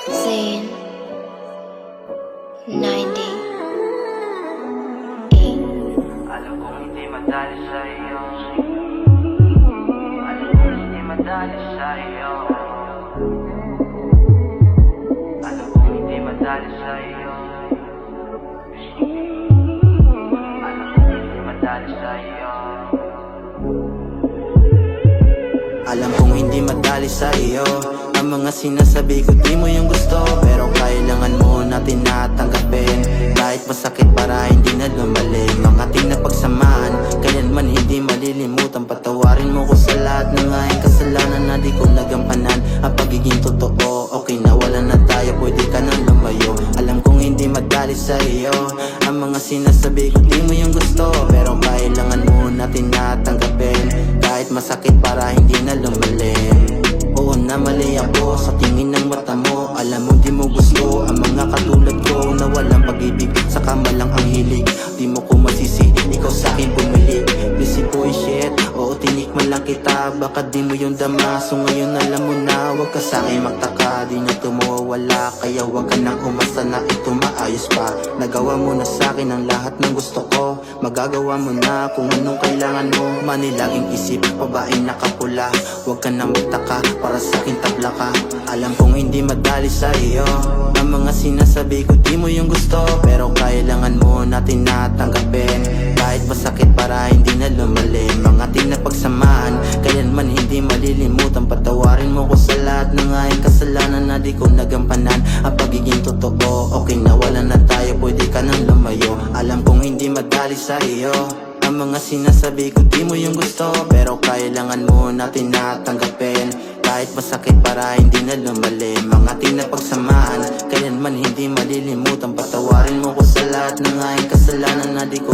Zane 98. Alam kong hindi madali sa'yo. Alam kong hindi madali sa'yo. Alam kong hindi madali sa'yo. Alam kong hindi madali sa'yo. Alam kong hindi madali sa iyo ang mga sinasabi ko, di mo yung gusto. Pero kailangan mo natin natanggapin, kahit masakit para hindi na lumalim ang ating napagsamaan. Kailanman hindi malilimutan, patawarin mo ko sa lahat ng aking kasalanan na di ko nagampanan. Ang pagiging totoo, okay na wala na tayo, pwede ka nang lumayo. Alam kong hindi madali sa iyo ang mga sinasabi ko, di mo yung gusto. Pero kailangan mo natin natanggapin, kahit masakit para hindi na lumalim. Oo na mali ako sa tingin ng mata mo. Alam mo di mo gusto ang mga katulad ko na walang pag-ibig, sa kama lang ang hilig. Di mo ko masisi, ikaw sa'kin bumili. Busy boy shit, oo tinikman lang kita, baka di mo yung dama. So ngayon alam mo na, wag ka sa'kin magtaka. Di na ito mawawala, kaya wag ka nang umasa na ito maayos pa. Nagawa mo na sa'kin ang lahat ng gusto ko, magagawa mo na kung anong kailangan mo. Manilaging isip, babaeng nakapula, wag ka nang magtaka, para sa'kin tabla ka. Alam kong hindi madali sa iyo ang mga sinasabi ko, di mo yung gusto. Pero kailangan mo natin natanggapin, kahit masakit para hindi na lumalim ang ating napagsamaan. Kailanman hindi malilimutan, patawarin mo ko sa lahat ng aking kasalanan na di ko nagampanan. Ang pagiging totoo, okay na wala na tayo, pwede ka nang lumayo. Alam kong hindi madali sa iyo ang mga sinasabi ko, di mo yung gusto. Pero kailangan mo natin natanggapin, kahit masakit para hindi na lumalim ang ating napagsamaan. Kailanman hindi malilimutan, patawarin mo ko sa lahat ng aking kasalanan na di ko